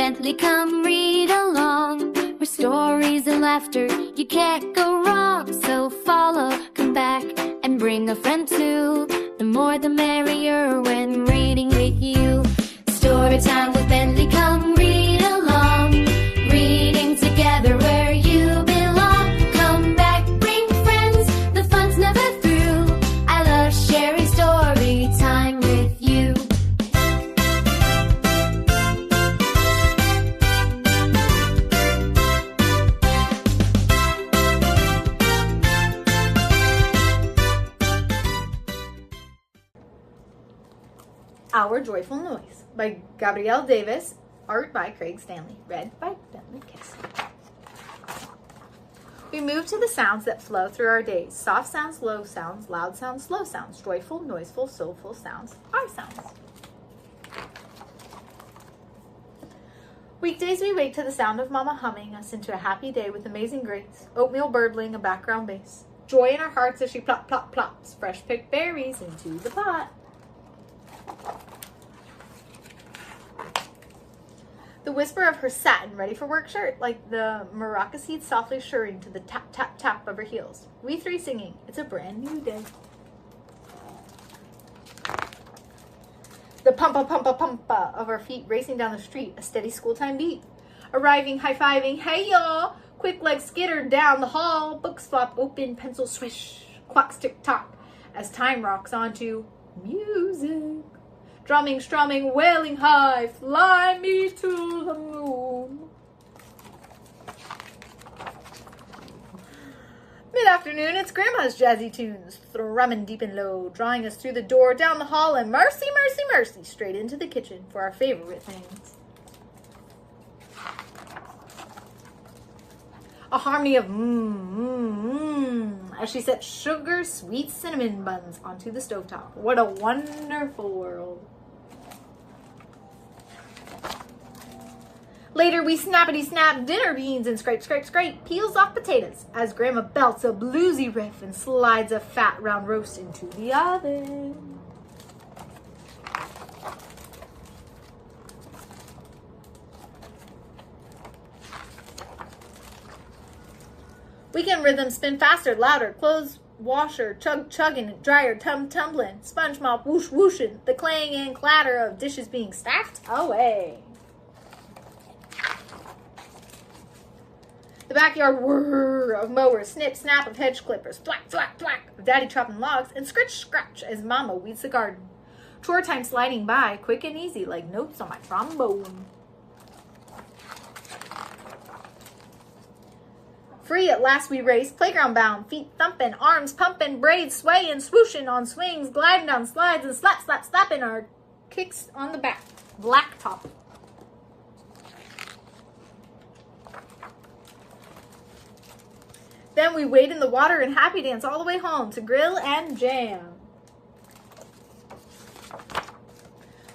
Bentley, come read along. Where stories and laughter, you can't go wrong. So follow, come back, and bring a friend too. The more the merrier when reading with you. Storytime with Bentley, come read along. Reading together where you belong. Come back, bring friends, the fun's never through. I love sharing story time with you. Our Joyful Noise by Gabriele Davis, art by Craig Stanley, read by Bentley Kiss. We move to the sounds that flow through our days. Soft sounds, low sounds, loud sounds, slow sounds, joyful, noiseful, soulful sounds, high sounds. Weekdays we wake to the sound of Mama humming us into a happy day with amazing grace. Oatmeal burbling, a background bass. Joy in our hearts as she plop, plop, plops fresh picked berries into the pot. The whisper of her satin ready-for-work shirt, like the maraca seeds softly shirring to the tap, tap, tap of her heels. We three singing, it's a brand new day. The pumpa, pumpa, pumpa of our feet racing down the street, a steady school-time beat. Arriving, high-fiving, hey y'all! Quick legs skitter down the hall. Books flop open, pencils swish, clocks tick-tock, as time rocks onto music. Drumming, strumming, wailing high, fly me to the moon. Mid-afternoon, it's Grandma's jazzy tunes, thrumming deep and low, drawing us through the door, down the hall, and mercy, mercy, mercy, straight into the kitchen for our favorite things. A harmony of as she set sugar sweet cinnamon buns onto the stovetop. What a wonderful world. Later, we snappity-snap dinner beans and scrape, scrape, scrape peels off potatoes as Grandma belts a bluesy riff and slides a fat round roast into the oven. Weekend rhythms spin faster, louder, clothes washer, chug, chugging, dryer, tumbling, sponge mop, whoosh, whooshing, the clang and clatter of dishes being stacked away. The backyard whir of mowers, snip, snap of hedge clippers, thwack, thwack, thwack of daddy chopping logs, and scritch, scratch as mama weeds the garden. Chore time sliding by, quick and easy like notes on my trombone. Free at last we race, playground bound, feet thumping, arms pumping, braids swaying, swooshing on swings, gliding down slides, and slap, slap, slapping our kicks on the back, blacktop. Then we wade in the water and happy dance all the way home to grill and jam.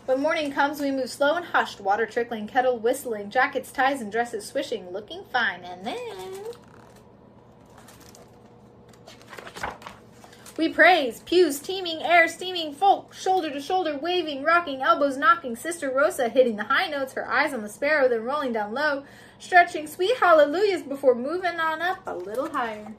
When morning comes, we move slow and hushed, water trickling, kettle whistling, jackets, ties, and dresses swishing, looking fine, and then we praise, pews teeming, air steaming, folk shoulder to shoulder waving, rocking, elbows knocking, Sister Rosa hitting the high notes, her eyes on the sparrow, then rolling down low, stretching sweet hallelujahs before moving on up a little higher.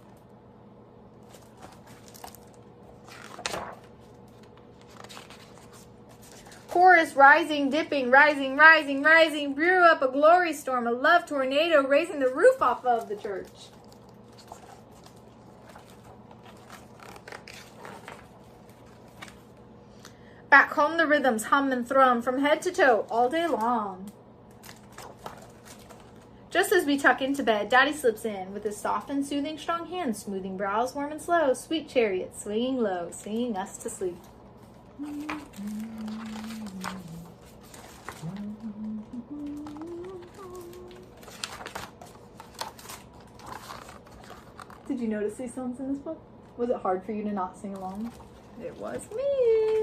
Chorus rising, dipping, rising, rising, rising, brew up a glory storm, a love tornado raising the roof off of the church. Back home the rhythms hum and thrum from head to toe all day long. Just as we tuck into bed, Daddy slips in with his soft and soothing strong hands, smoothing brows warm and slow, sweet chariot swinging low, singing us to sleep. Did you notice these songs in this book? Was it hard for you to not sing along? It was me.